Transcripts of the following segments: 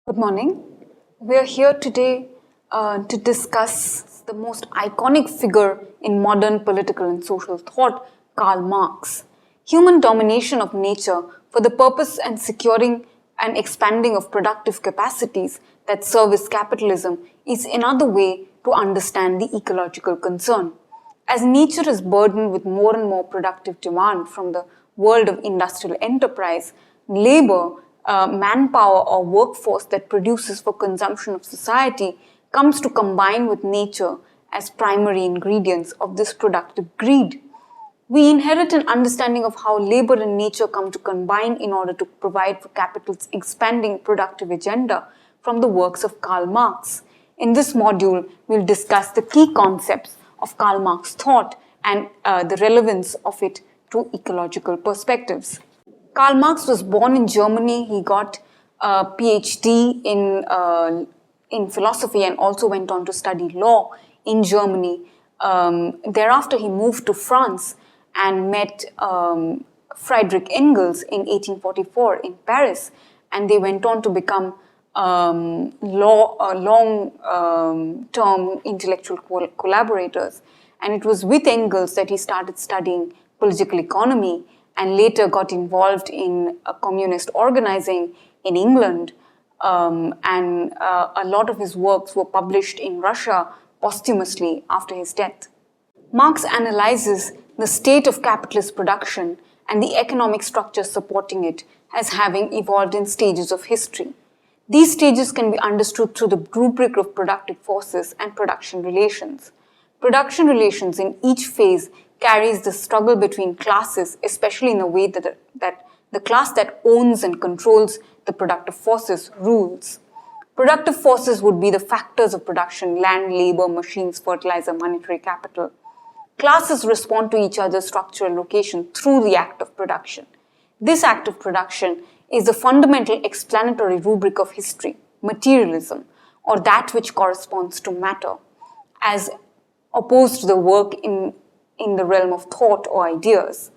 Good morning. We are here today to discuss the most iconic figure in modern political and social thought, Karl Marx. Human domination of nature for the purpose and securing and expanding of productive capacities that service capitalism is another way to understand the ecological concern. As nature is burdened with more and more productive demand from the world of industrial enterprise, labor, manpower or workforce that produces for consumption of society comes to combine with nature as primary ingredients of this productive greed. We inherit an understanding of how labor and nature come to combine in order to provide for capital's expanding productive agenda from the works of Karl Marx. In this module, we'll discuss the key concepts of Karl Marx thought and the relevance of it to ecological perspectives. Karl Marx was born in Germany. He got a PhD in philosophy and also went on to study law in Germany. Thereafter, he moved to France and met Friedrich Engels in 1844 in Paris, and they went on to become long-term intellectual collaborators. And it was with Engels that he started studying political economy and later got involved in communist organizing in England. And a lot of his works were published in Russia posthumously after his death. Marx analyzes the state of capitalist production and the economic structure supporting it as having evolved in stages of history. These stages can be understood through the rubric of productive forces and production relations. Production relations in each phase carries the struggle between classes, especially in a way that the class that owns and controls the productive forces rules. Productive forces would be the factors of production: land, labor, machines, fertilizer, monetary capital. Classes respond to each other's structural location through the act of production. This act of production is the fundamental explanatory rubric of history, materialism, or that which corresponds to matter, as opposed to the work in the realm of thought or ideas.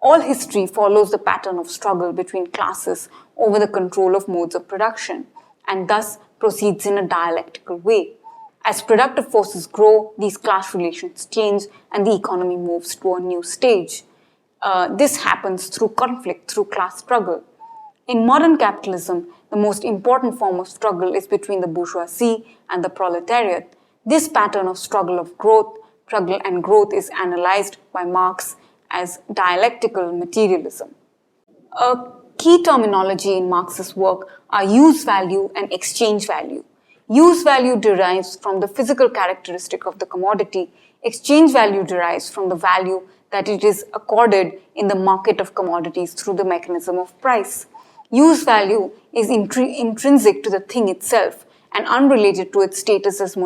All history follows the pattern of struggle between classes over the control of modes of production, and thus proceeds in a dialectical way. As productive forces grow, these class relations change and the economy moves to a new stage. This happens through conflict, through class struggle. In modern capitalism, the most important form of struggle is between the bourgeoisie and the proletariat. This pattern of struggle and growth is analyzed by Marx as dialectical materialism. A key terminology in Marx's work are use value and exchange value. Use value derives from the physical characteristic of the commodity. Exchange value derives from the value that it is accorded in the market of commodities through the mechanism of price. Use value is intrinsic to the thing itself and unrelated to its status as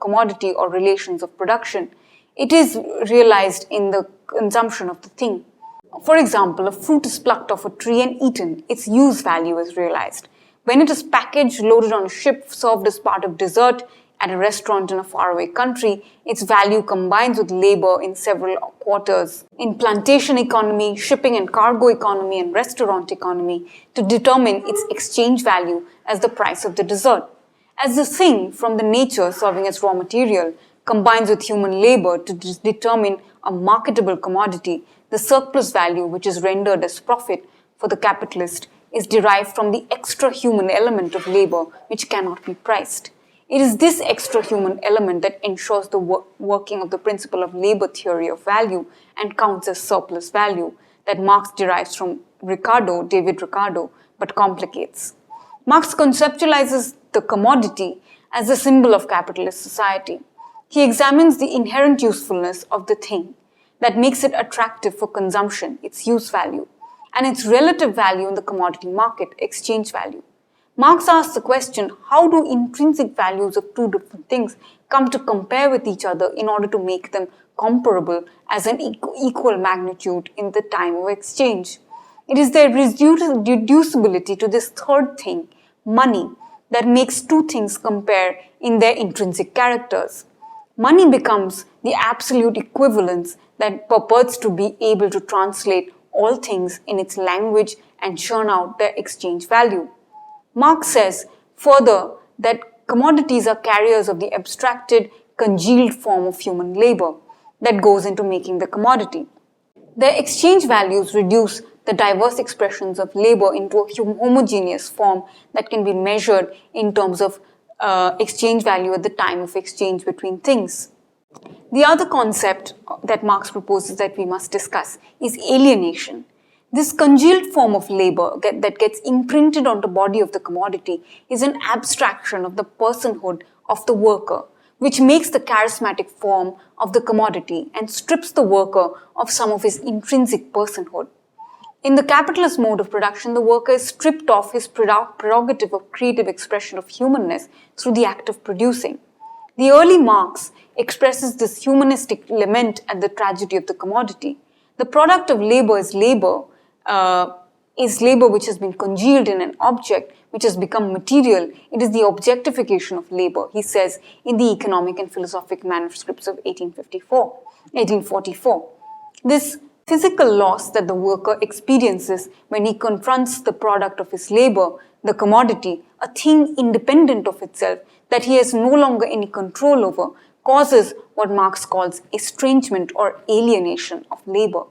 commodity or relations of production. It is realized in the consumption of the thing. For example, a fruit is plucked off a tree and eaten. Its use value is realized. When it is packaged, loaded on a ship, served as part of dessert at a restaurant in a faraway country, its value combines with labor in several quarters. In plantation economy, shipping and cargo economy, and restaurant economy to determine its exchange value as the price of the dessert. As the thing from the nature serving as raw material combines with human labor to determine a marketable commodity, the surplus value, which is rendered as profit for the capitalist, is derived from the extra-human element of labor which cannot be priced. It is this extra-human element that ensures the working of the principle of labor theory of value and counts as surplus value that Marx derives from David Ricardo, but complicates. Marx conceptualizes the commodity as a symbol of capitalist society. He examines the inherent usefulness of the thing that makes it attractive for consumption, its use value, and its relative value in the commodity market, exchange value. Marx asks the question, how do intrinsic values of two different things come to compare with each other in order to make them comparable as an equal magnitude in the time of exchange? It is their reducibility to this third thing, money, that makes two things compare in their intrinsic characters. Money becomes the absolute equivalence that purports to be able to translate all things in its language and churn out their exchange value. Marx says Further, that commodities are carriers of the abstracted, congealed form of human labor that goes into making the commodity. Their exchange values reduce the diverse expressions of labor into a homogeneous form that can be measured in terms of exchange value at the time of exchange between things. The other concept that Marx proposes that we must discuss is alienation. This congealed form of labor that gets imprinted on the body of the commodity is an abstraction of the personhood of the worker, which makes the charismatic form of the commodity and strips the worker of some of his intrinsic personhood. In the capitalist mode of production, the worker is stripped of his prerogative of creative expression of humanness through the act of producing. The early Marx expresses this humanistic lament at the tragedy of the commodity. The product of labor is labor which has been congealed in an object which has become material. It is the objectification of labor, he says in the Economic and Philosophic Manuscripts of 1844. This physical loss that the worker experiences when he confronts the product of his labor, the commodity, a thing independent of itself that he has no longer any control over, causes what Marx calls estrangement or alienation of labor.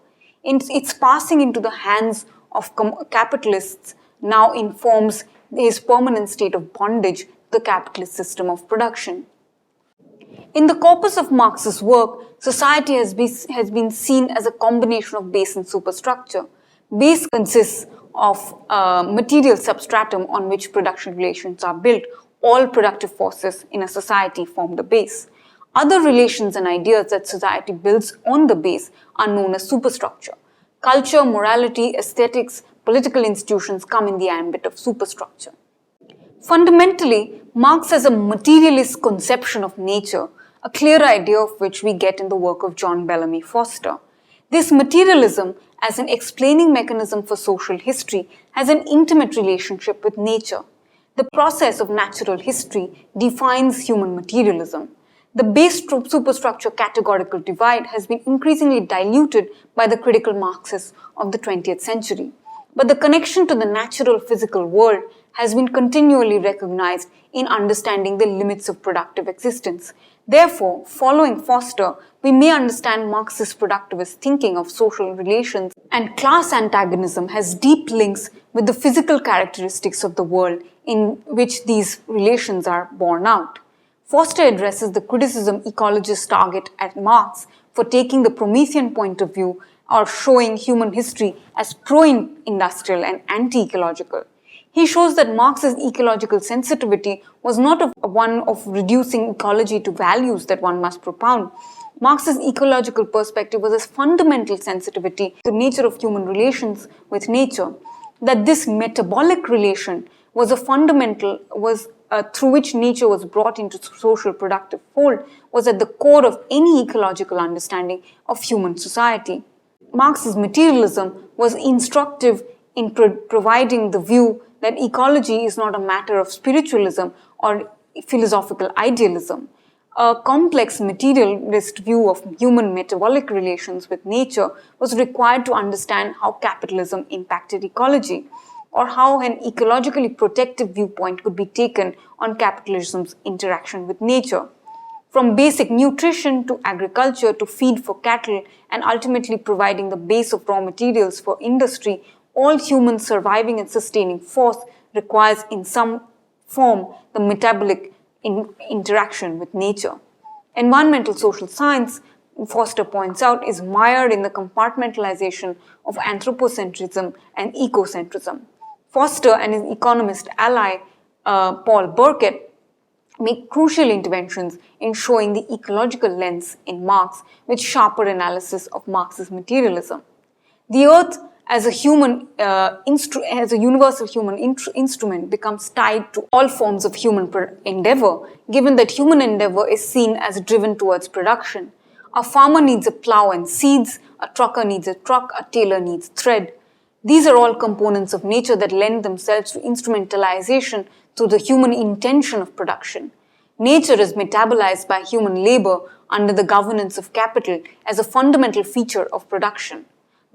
Its passing into the hands of capitalists now informs his permanent state of bondage to the capitalist system of production. In the corpus of Marx's work, society has been seen as a combination of base and superstructure. Base consists of material substratum on which production relations are built. All productive forces in a society form the base. Other relations and ideas that society builds on the base are known as superstructure. Culture, morality, aesthetics, political institutions come in the ambit of superstructure. Fundamentally, Marx has a materialist conception of nature, a clear idea of which we get in the work of John Bellamy Foster. This materialism, as an explaining mechanism for social history, has an intimate relationship with nature. The process of natural history defines human materialism. The base-superstructure categorical divide has been increasingly diluted by the critical Marxists of the 20th century. But the connection to the natural physical world has been continually recognized in understanding the limits of productive existence. Therefore, following Foster, we may understand Marxist productivist thinking of social relations and class antagonism has deep links with the physical characteristics of the world in which these relations are borne out. Foster addresses the criticism ecologists target at Marx for taking the Promethean point of view or showing human history as pro-industrial and anti-ecological. He shows that Marx's ecological sensitivity was not one of reducing ecology to values that one must propound. Marx's ecological perspective was a fundamental sensitivity to the nature of human relations with nature. That this metabolic relation was a fundamental, through which nature was brought into social productive fold, was at the core of any ecological understanding of human society. Marx's materialism was instructive in providing the view that ecology is not a matter of spiritualism or philosophical idealism. A complex materialist view of human metabolic relations with nature was required to understand how capitalism impacted ecology, or how an ecologically protective viewpoint could be taken on capitalism's interaction with nature. From basic nutrition to agriculture to feed for cattle and ultimately providing the base of raw materials for industry, all human surviving and sustaining force requires in some form the metabolic interaction with nature. Environmental social science, Foster points out, is mired in the compartmentalization of anthropocentrism and ecocentrism. Foster and his economist ally, Paul Burkett, make crucial interventions in showing the ecological lens in Marx with sharper analysis of Marx's materialism. The earth as a universal human instrument becomes tied to all forms of human endeavor, given that human endeavor is seen as driven towards production. A farmer needs a plow and seeds, a trucker needs a truck, a tailor needs thread. These are all components of nature that lend themselves to instrumentalization through the human intention of production. Nature is metabolized by human labor under the governance of capital as a fundamental feature of production.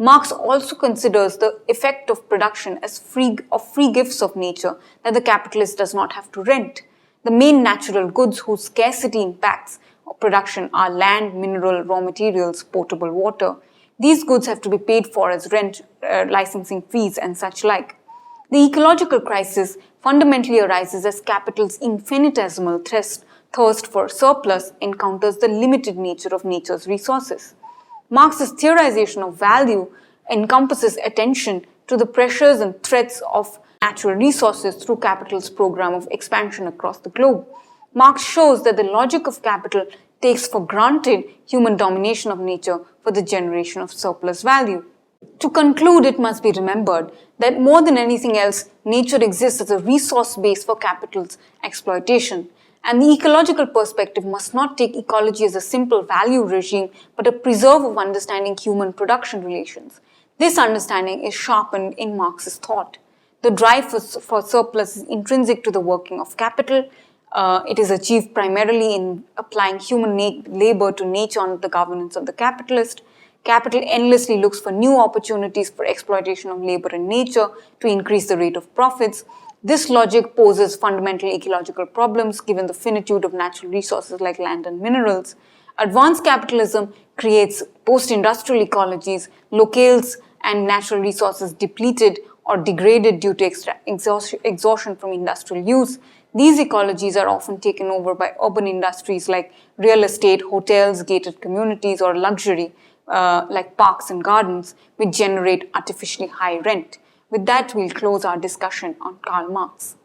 Marx also considers the effect of production as free gifts of nature that the capitalist does not have to rent. The main natural goods whose scarcity impacts production are land, mineral, raw materials, potable water. These goods have to be paid for as rent, licensing fees, and such like. The ecological crisis fundamentally arises as capital's infinitesimal thirst for surplus encounters the limited nature of nature's resources. Marx's theorization of value encompasses attention to the pressures and threats of natural resources through capital's program of expansion across the globe. Marx shows that the logic of capital takes for granted human domination of nature for the generation of surplus value. To conclude, it must be remembered that more than anything else, nature exists as a resource base for capital's exploitation. And the ecological perspective must not take ecology as a simple value regime, but a preserve of understanding human production relations. This understanding is sharpened in Marx's thought. The drive for surplus is intrinsic to the working of capital. It is achieved primarily in applying human labor to nature under the governance of the capitalist. Capital endlessly looks for new opportunities for exploitation of labor and nature to increase the rate of profits. This logic poses fundamental ecological problems given the finitude of natural resources like land and minerals. Advanced capitalism creates post-industrial ecologies, locales and natural resources depleted or degraded due to exhaustion from industrial use. These ecologies are often taken over by urban industries like real estate, hotels, gated communities, or luxury like parks and gardens, which generate artificially high rent. With that, we'll close our discussion on Karl Marx.